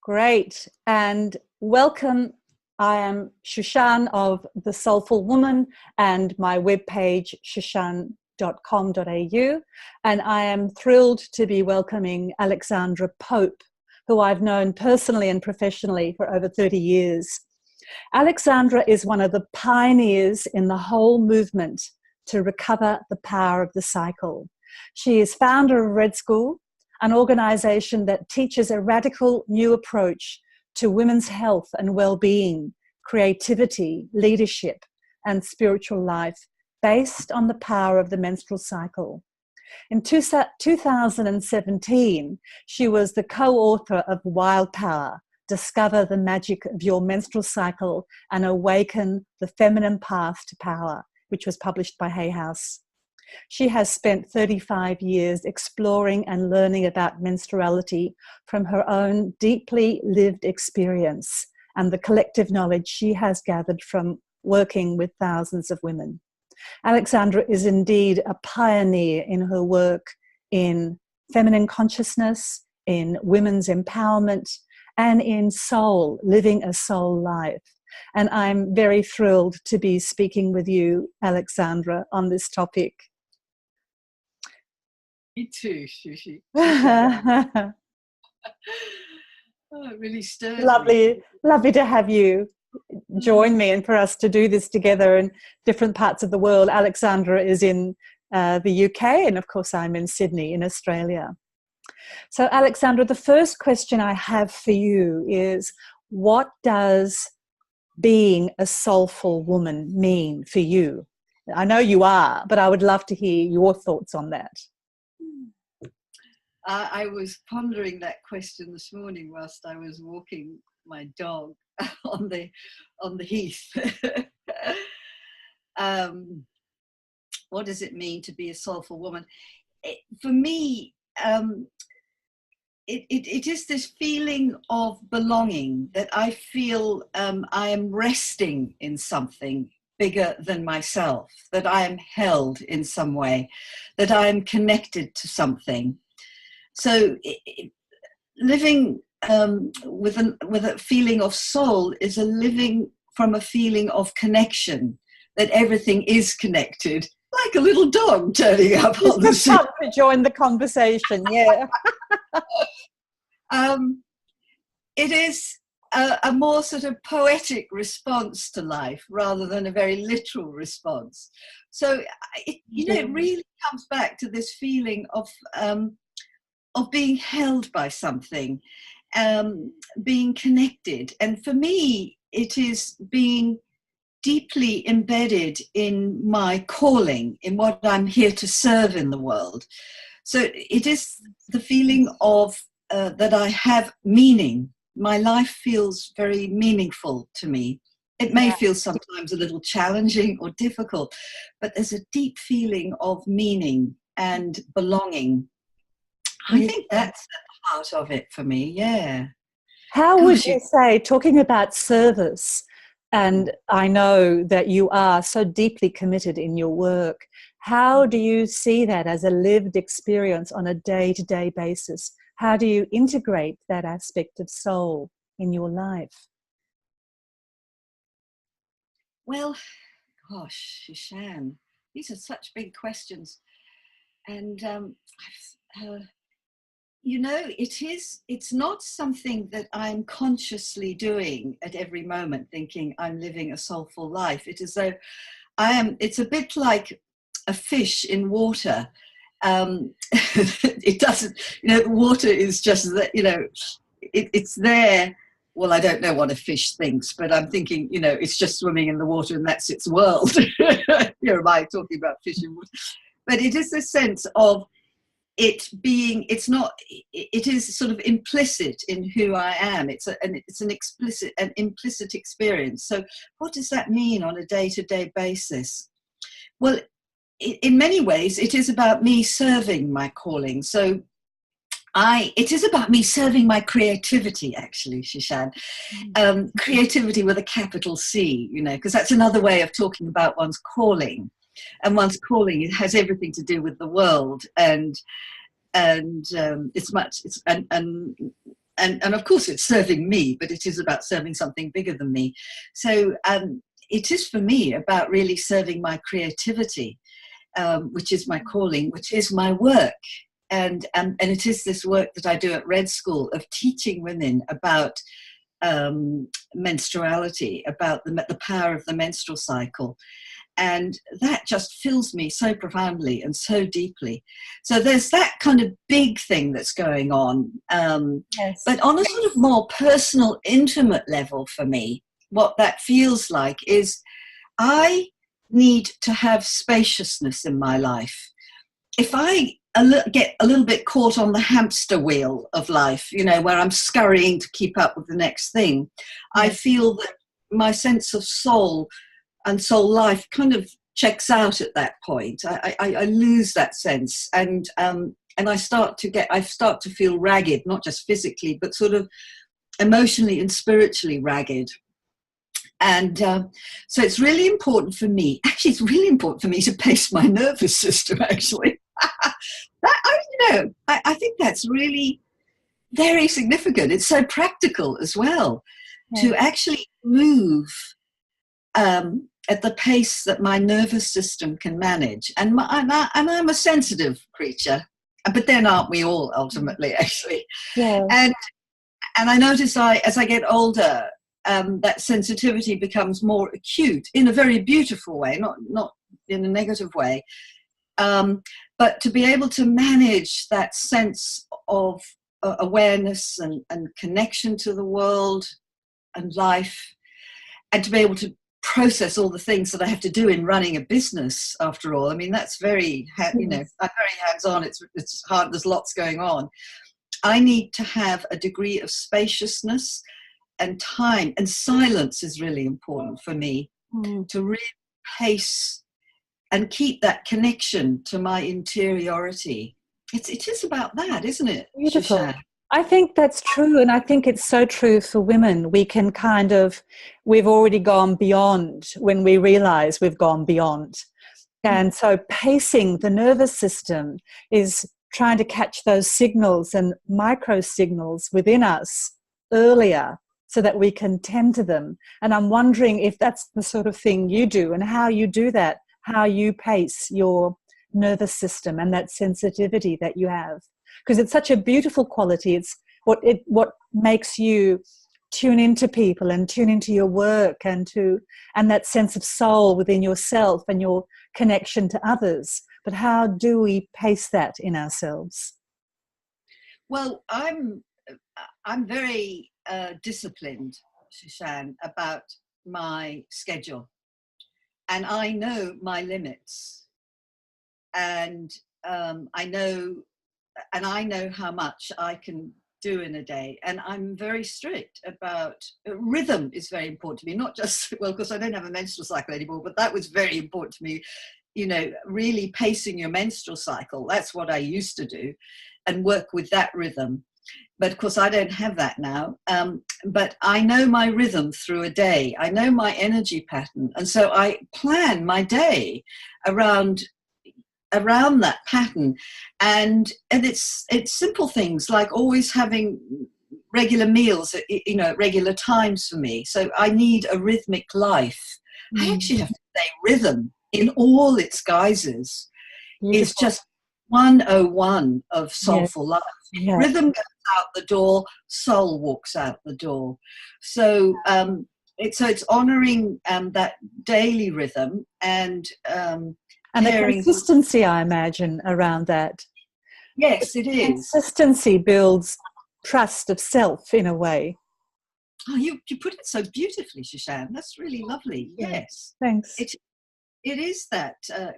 Great. And welcome. I am Shushan of The Soulful Woman and my webpage shushan.com.au. And I am thrilled to be welcoming Alexandra Pope, who I've known personally and professionally for over 30 years. Alexandra is one of the pioneers in the whole movement to recover the power of the cycle. She is founder of Red School, an organisation that teaches a radical new approach to women's health and well-being, creativity, leadership, and spiritual life based on the power of the menstrual cycle. In 2017, she was the co-author of Wild Power, Discover the Magic of Your Menstrual Cycle and Awaken the Feminine Path to Power, which was published by Hay House. She has spent 35 years exploring and learning about menstruality from her own deeply lived experience and the collective knowledge she has gathered from working with thousands of women. Alexandra is indeed a pioneer in her work in feminine consciousness, in women's empowerment, and in soul, living a soul life. And I'm very thrilled to be speaking with you, Alexandra, on this topic. Me too, Shushi. Oh, it really stirs me. Lovely to have you join me and for us to do this together in different parts of the world. Alexandra is in the UK, and of course I'm in Sydney in Australia. So Alexandra, the first question I have for you is, what does being a soulful woman mean for you? I know you are, but I would love to hear your thoughts on that. I was pondering that question this morning whilst I was walking my dog on the heath. What does it mean to be a soulful woman? For me, it is this feeling of belonging, that I feel I am resting in something bigger than myself, that I am held in some way, that I am connected to something. So living with a feeling of soul is a living from a feeling of connection, that everything is connected, like a little dog turning up on the scene. To join the conversation, yeah. It is a more sort of poetic response to life rather than a very literal response. So, it really comes back to this feeling of being held by something, being connected. And for me, it is being deeply embedded in my calling, in what I'm here to serve in the world. So it is the feeling of that I have meaning. My life feels very meaningful to me. It may feel sometimes a little challenging or difficult, but there's a deep feeling of meaning and belonging. I think that's the heart of it for me, yeah. How would you say, talking about service, and I know that you are so deeply committed in your work, how do you see that as a lived experience on a day-to-day basis? How do you integrate that aspect of soul in your life? Well, gosh, Shushan, these are such big questions. And it's not something that I'm consciously doing at every moment, thinking I'm living a soulful life. It is though it's a bit like a fish in water. It doesn't, water is just that, it's there. Well, I don't know what a fish thinks, but I'm thinking, it's just swimming in the water and that's its world. Here am I talking about fish in water. But it is a sense of it being, it is sort of implicit in who I am. It's an implicit experience. So what does that mean on a day-to-day basis? Well, in many ways, it is about me serving my calling. So it is about me serving my creativity, actually, Shushan. Creativity with a capital C, because that's another way of talking about one's calling. And one's calling, it has everything to do with the world, and and of course it's serving me, but it is about serving something bigger than me. So it is for me about really serving my creativity, which is my calling, which is my work. And it is this work that I do at Red School of teaching women about menstruality, about the power of the menstrual cycle. And that just fills me so profoundly and so deeply. So there's that kind of big thing that's going on. Yes. But on a sort of more personal, intimate level for me, what that feels like is I need to have spaciousness in my life. If I get a little bit caught on the hamster wheel of life, you know, where I'm scurrying to keep up with the next thing, I feel that my sense of soul and soul life kind of checks out at that point. I lose that sense, and I start to feel ragged, not just physically, but sort of emotionally and spiritually ragged. And so it's really important for me. Actually, it's really important for me to pace my nervous system. Actually, I think that's really very significant. It's so practical as well, to actually move at the pace that my nervous system can manage. And I'm a sensitive creature, but then aren't we all ultimately, actually? Yeah. And I notice as I get older, that sensitivity becomes more acute in a very beautiful way, not in a negative way. But to be able to manage that sense of awareness and connection to the world and life, and to be able to process all the things that I have to do in running a business, after all. I mean, that's very, I'm very hands-on. It's hard. There's lots going on. I need to have a degree of spaciousness and time, and silence is really important for me to really pace and keep that connection to my interiority. It is about that, isn't it? Beautiful. Shashank? I think that's true, and I think it's so true for women. We can we've already gone beyond when we realize we've gone beyond. And so pacing the nervous system is trying to catch those signals and micro signals within us earlier so that we can tend to them. And I'm wondering if that's the sort of thing you do, and how you do that, how you pace your nervous system and that sensitivity that you have. Because it's such a beautiful quality. It's what makes you tune into people and tune into your work and that sense of soul within yourself and your connection to others. But how do we pace that in ourselves? Well, I'm very disciplined, Shashank, about my schedule, and I know my limits, and I know how much I can do in a day, and I'm very strict about rhythm. Is very important to me, not just, well, because I don't have a menstrual cycle anymore, but that was very important to me, you know, really pacing your menstrual cycle. That's what I used to do and work with that rhythm. But of course I don't have that now, but I know my rhythm through a day. I know my energy pattern, and so I plan my day around that pattern, and it's simple things like always having regular meals at, you know, at regular times for me. So I need a rhythmic life. I actually have to say rhythm in all its guises is just 101 of soulful life. Yeah. Rhythm goes out the door, soul walks out the door. So it's honoring that daily rhythm and the consistency, I imagine, around that. Yes, it is. Consistency builds trust of self in a way. Oh, you put it so beautifully, Shashank. That's really lovely. Yes. Thanks. It is that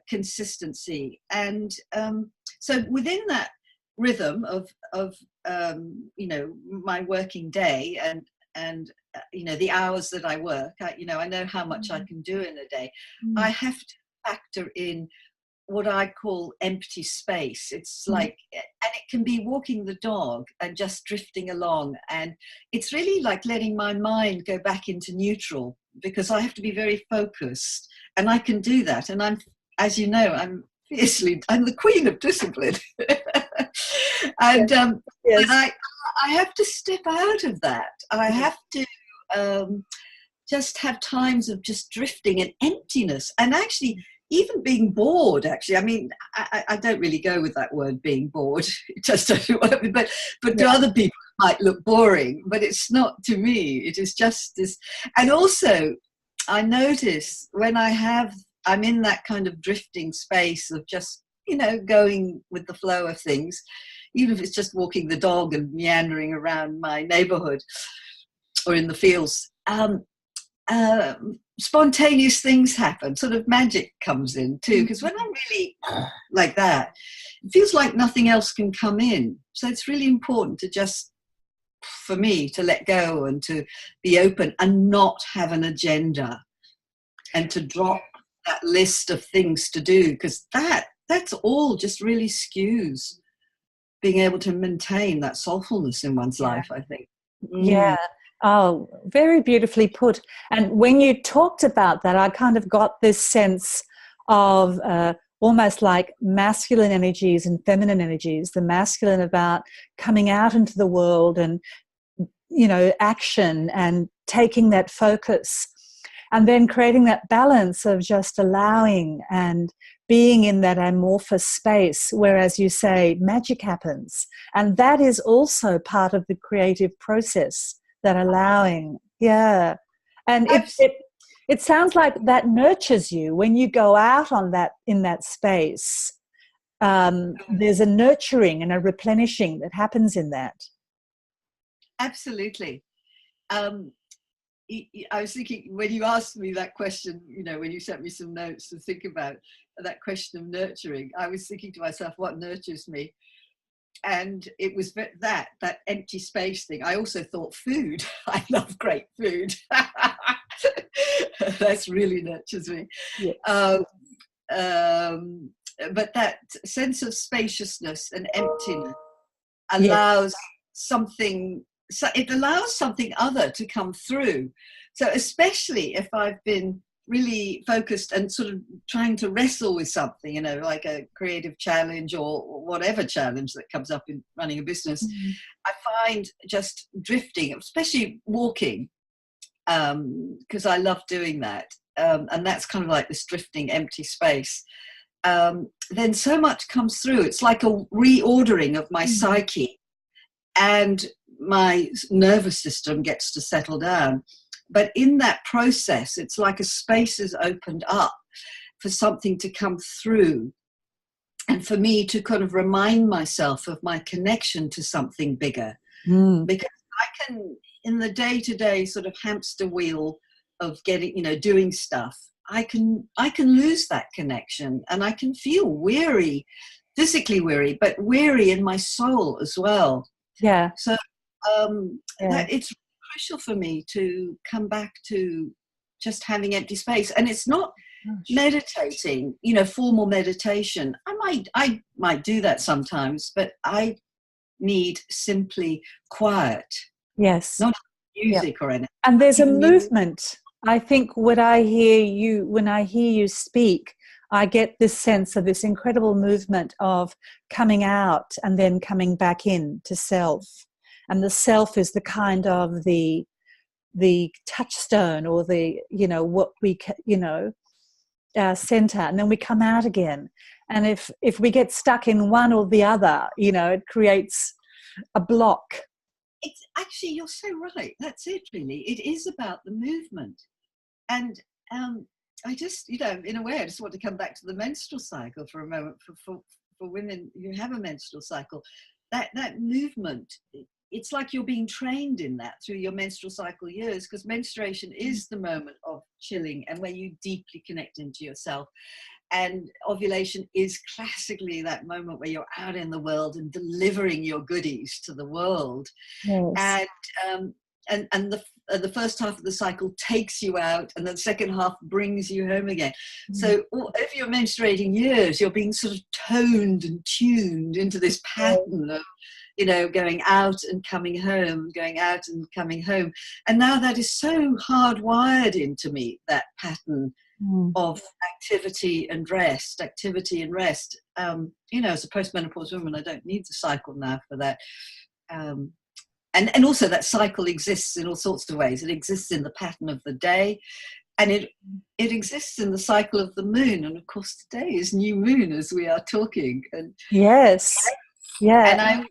consistency. And so within that rhythm of you know, my working day and you know, the hours that I work, I know how much I can do in a day. I have to factor in what I call empty space. It's like, and it can be walking the dog and just drifting along, and it's really like letting my mind go back into neutral, because I have to be very focused, and I can do that. And I'm, as you know, I'm the queen of discipline. And but I have to step out of that. I have to just have times of just drifting and emptiness, and actually even being bored. Actually, I mean, I don't really go with that word, being bored. It just doesn't work. But to other people it might look boring, but it's not to me. It is just this. And also, I notice when I'm in that kind of drifting space of just, you know, going with the flow of things, even if it's just walking the dog and meandering around my neighborhood or in the fields, spontaneous things happen, sort of magic comes in too, because when I'm really like that, it feels like nothing else can come in. So it's really important to just, for me, to let go and to be open and not have an agenda, and to drop that list of things to do, because that's all just really skews being able to maintain that soulfulness in one's life, I think. Yeah. Oh, very beautifully put. And when you talked about that, I kind of got this sense of almost like masculine energies and feminine energies. The masculine about coming out into the world and, you know, action and taking that focus, and then creating that balance of just allowing and being in that amorphous space where, as you say, magic happens. And that is also part of the creative process, that allowing. Yeah. And it sounds like that nurtures you when you go out on that, in that space. There's a nurturing and a replenishing that happens in that. Absolutely. I was thinking, when you asked me that question, you know, when you sent me some notes to think about that question of nurturing, I was thinking to myself, what nurtures me? And it was that empty space thing. I also thought food. I love great food. That's really nurtures me. Yeah. But that sense of spaciousness and emptiness allows something. So it allows something other to come through. So especially if I've been really focused and sort of trying to wrestle with something, you know, like a creative challenge or whatever challenge that comes up in running a business, I find just drifting, especially walking, because I love doing that. And that's kind of like this drifting empty space. Then so much comes through. It's like a reordering of my psyche, and my nervous system gets to settle down. But in that process, it's like a space is opened up for something to come through, and for me to kind of remind myself of my connection to something bigger. Because I can, in the day-to-day sort of hamster wheel of getting, you know, doing stuff, I can lose that connection, and I can feel weary, physically weary, but weary in my soul as well. Yeah. So that it's crucial for me to come back to just having empty space. And it's not meditating, you know, formal meditation. I might do that sometimes, but I need simply quiet. Yes. Not music or anything. And there's a movement. I think when I hear you speak, I get this sense of this incredible movement of coming out and then coming back in to self. And the self is the kind of the touchstone, or the, you know, what we, you know, our center, and then we come out again. And if we get stuck in one or the other, you know, it creates a block. It's actually, you're so right. That's it, really. It is about the movement. And I just, you know, in a way, I just want to come back to the menstrual cycle for a moment. For women who have a menstrual cycle, that movement, it's like you're being trained in that through your menstrual cycle years, because menstruation is the moment of chilling and where you deeply connect into yourself. And ovulation is classically that moment where you're out in the world and delivering your goodies to the world. Yes. And the first half of the cycle takes you out, and the second half brings you home again. So over your menstruating years, you're being sort of toned and tuned into this pattern of, you know, going out and coming home, going out and coming home. And now that is so hardwired into me, that pattern of activity and rest. You know, as a postmenopausal woman, I don't need the cycle now for that. and also that cycle exists in all sorts of ways. It exists in the pattern of the day, and it exists in the cycle of the moon. And of course, today is new moon as we are talking. And yes, yeah. And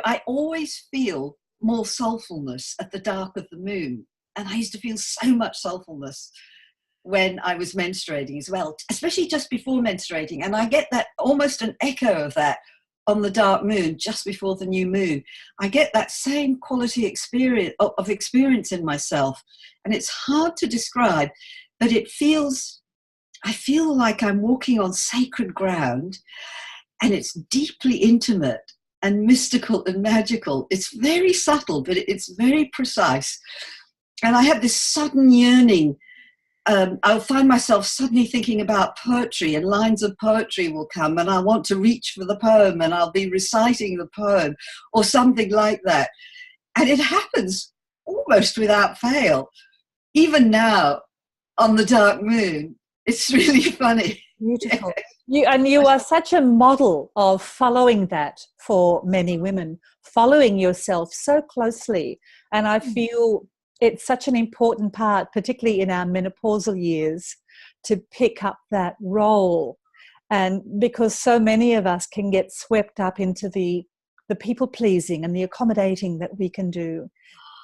I always feel more soulfulness at the dark of the moon. And I used to feel so much soulfulness when I was menstruating as well, especially just before menstruating. And I get that, almost an echo of that on the dark moon, just before the new moon. I get that same quality experience in myself. And it's hard to describe, but I feel like I'm walking on sacred ground, and it's deeply intimate and mystical and magical. It's very subtle, but it's very precise. And I have this sudden yearning. I'll find myself suddenly thinking about poetry, and lines of poetry will come, and I want to reach for the poem, and I'll be reciting the poem or something like that. And it happens almost without fail. Even now on the dark moon, it's really funny. Beautiful. You are such a model of following that for many women, following yourself so closely. And I feel it's such an important part, particularly in our menopausal years, to pick up that role. And because so many of us can get swept up into the people pleasing and the accommodating that we can do.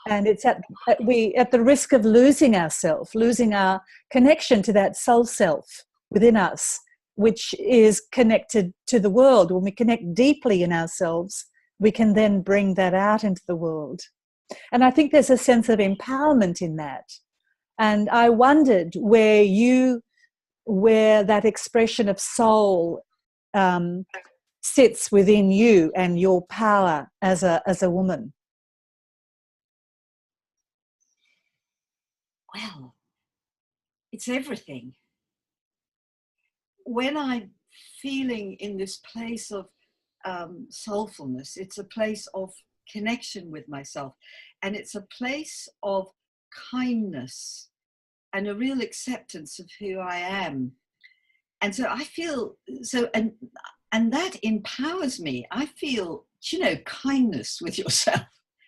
And it's at the risk of losing ourselves, losing our connection to that soul self within us, which is connected to the world. When we connect deeply in ourselves, we can then bring that out into the world. And I think there's a sense of empowerment in that. And I wondered where that expression of soul sits within you and your power as a woman. Well, it's everything. When I'm feeling in this place of soulfulness, it's a place of connection with myself, and it's a place of kindness and a real acceptance of who I am. And so I feel so, and that empowers me. I feel, kindness with yourself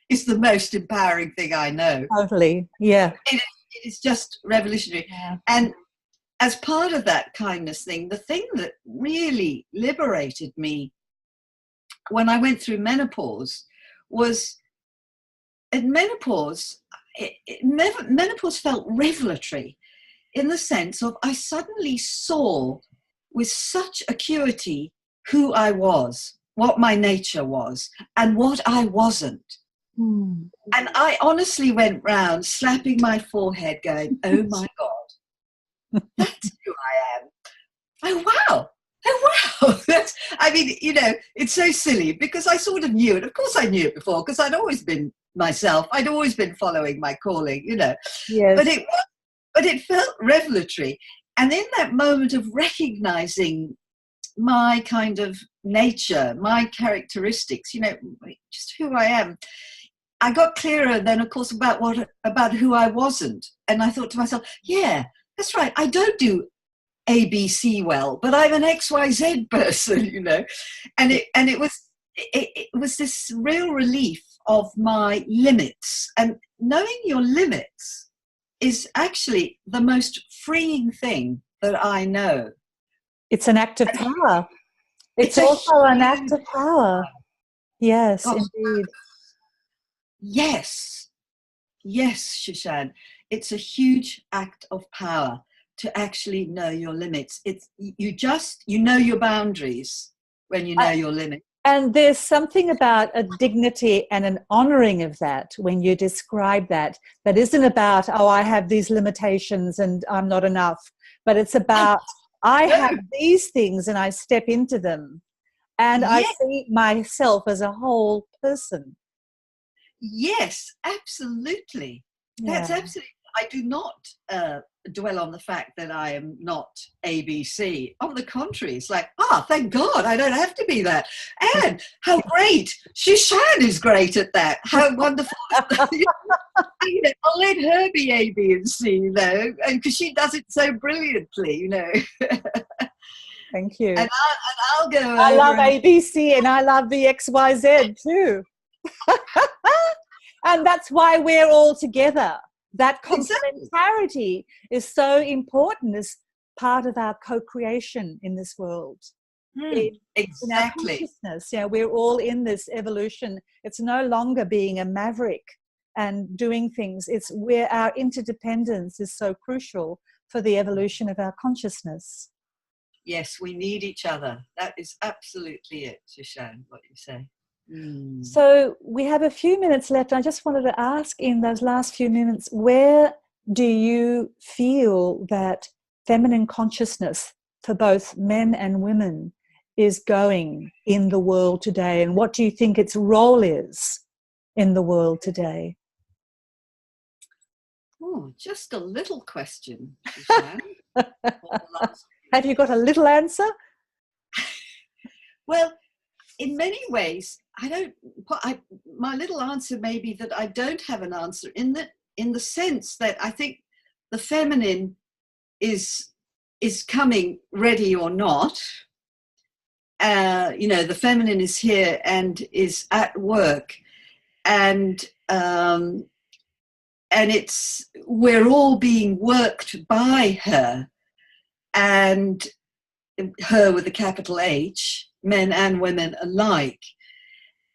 is the most empowering thing I know. Totally, yeah. It's just revolutionary. Yeah. And as part of that kindness thing, the thing that really liberated me when I went through menopause was, at menopause, menopause felt revelatory, in the sense of I suddenly saw with such acuity who I was, what my nature was, and what I wasn't. Mm. And I honestly went round slapping my forehead going, oh my God, that's who I am. Oh wow. That's, it's so silly, because I sort of knew it. Of course I knew it before, because I'd always been myself. I'd always been following my calling, Yes. But it felt revelatory. And in that moment of recognizing my kind of nature, my characteristics, just who I am, I got clearer then, of course, about who I wasn't. And I thought to myself, yeah, that's right. I don't do ABC well, but I'm an XYZ person, and it was this real relief of my limits. And knowing your limits is actually the most freeing thing that I know. It's an act of power. It's also an act of power. Yes, indeed. Yes, Shashan. It's a huge act of power to actually know your limits. You know your boundaries when you know your limits. And there's something about a dignity and an honoring of that when you describe that isn't about, oh, I have these limitations and I'm not enough, but it's about, I have these things and I step into them, and I see myself as a whole person. Yes, absolutely. That's absolutely. I do not dwell on the fact that I am not ABC. On the contrary, it's like, thank God, I don't have to be that. And how great, Shushan is great at that. How wonderful. I'll let her be A, B, and C, and because she does it so brilliantly, Thank you. And I'll go. I love ABC and I love the XYZ too. And that's why we're all together. That Exactly. complementarity is so important as part of our co-creation in this world. In our Exactly. consciousness, we're all in this evolution. It's no longer being a maverick and doing things. It's where our interdependence is so crucial for the evolution of our consciousness. Yes, we need each other. That is absolutely it, Shoshana, what you say. So we have a few minutes left. I just wanted to ask, in those last few minutes, where do you feel that feminine consciousness for both men and women is going in the world today, and what do you think its role is in the world today? Oh, just a little question, Shoshana. Have you got a little answer? Well, in many ways, my little answer may be that I don't have an answer, in the sense that I think the feminine is coming, ready or not. The feminine is here and is at work, and we're all being worked by her, and her with a capital H, men and women alike.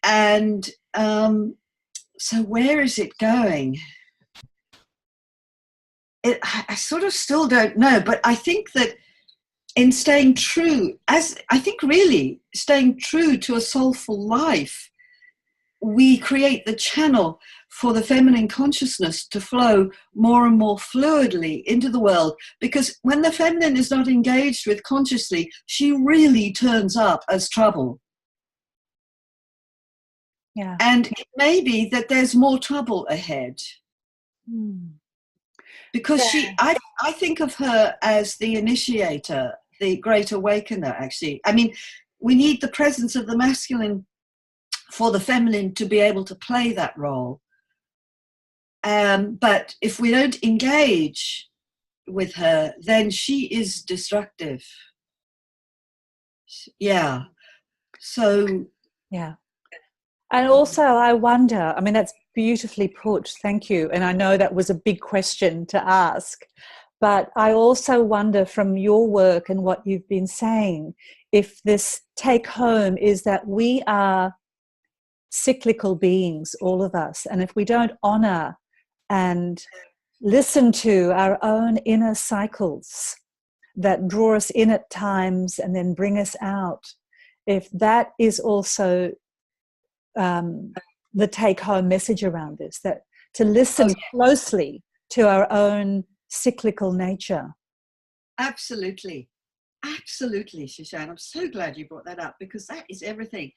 And so where is it going? I sort of still don't know, but I think that in staying true, staying true to a soulful life, we create the channel for the feminine consciousness to flow more and more fluidly into the world. Because when the feminine is not engaged with consciously, she really turns up as trouble. Yeah. And it may be that there's more trouble ahead. Because I think of her as the initiator, the great awakener, actually. I mean, we need the presence of the masculine for the feminine to be able to play that role. But if we don't engage with her, then she is destructive. Yeah. So. Yeah. And also, I wonder, I mean, that's beautifully put. Thank you. And I know that was a big question to ask. But I also wonder, from your work and what you've been saying, if this take home is that we are cyclical beings, all of us. And if we don't honor and listen to our own inner cycles that draw us in at times and then bring us out, if that is also the take-home message around this, that to listen closely to our own cyclical nature. Absolutely. Absolutely, Shoshana. I'm so glad you brought that up, because that is everything.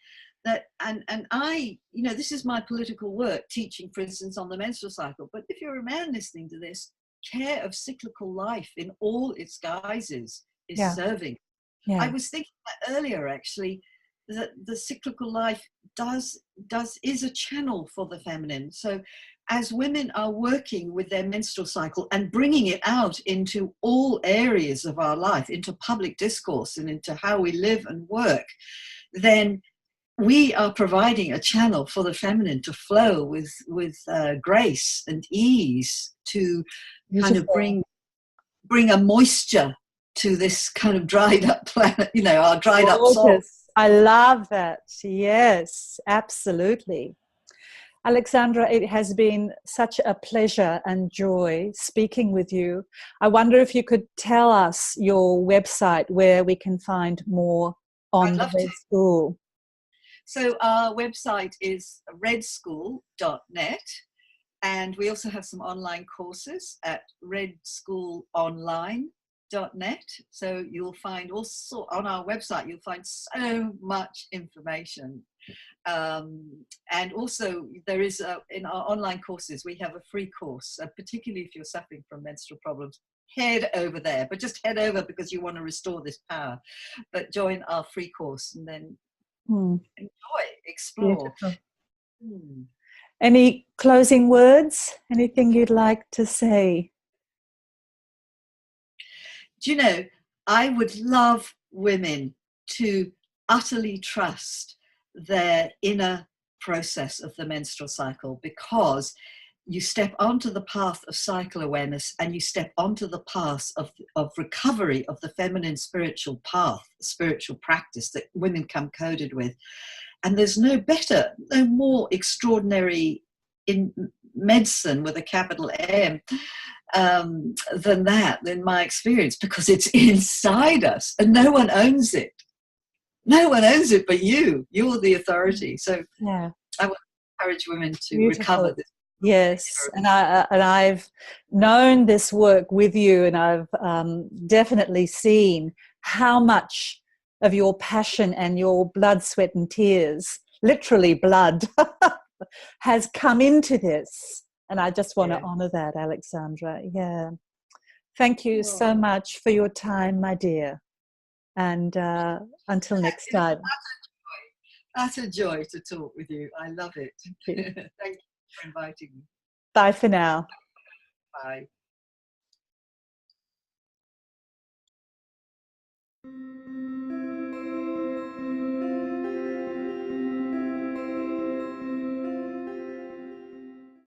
That and I, this is my political work, teaching, for instance, on the menstrual cycle. But if you're a man listening to this, care of cyclical life in all its guises is serving. Yeah. I was thinking that earlier, actually, that the cyclical life is a channel for the feminine. So as women are working with their menstrual cycle and bringing it out into all areas of our life, into public discourse and into how we live and work, then we are providing a channel for the feminine to flow with grace and ease, to kind of bring a moisture to this kind of dried up planet, our dried up soul. I love that. Yes, absolutely. Alexandra, it has been such a pleasure and joy speaking with you. I wonder if you could tell us your website where we can find more on the Red School. So our website is redschool.net, and we also have some online courses at redschoolonline.net. So you'll find also on our website, you'll find so much information. And also there is in our online courses, we have a free course, particularly if you're suffering from menstrual problems. Head over there, but just head over because you want to restore this power. But join our free course and then enjoy, explore. Any closing words? Anything you'd like to say? Do you know, I would love women to utterly trust their inner process of the menstrual cycle, because you step onto the path of cycle awareness, and you step onto the path of recovery of the feminine spiritual path, spiritual practice that women come coded with. And there's no better, no more extraordinary in medicine with a capital M than that, in my experience, because it's inside us and no one owns it. No one owns it but you. You're the authority. So Yeah. I would encourage women to Beautiful. recover this. Yes, and I've known this work with you, and I've definitely seen how much of your passion and your blood, sweat and tears, literally blood, has come into this. And I just want to honor that, Alexandra. Yeah. Thank you so much for your time, my dear. And until next time. That's a joy to talk with you. I love it. Thank you. Thank you for inviting me. Bye for now. Bye.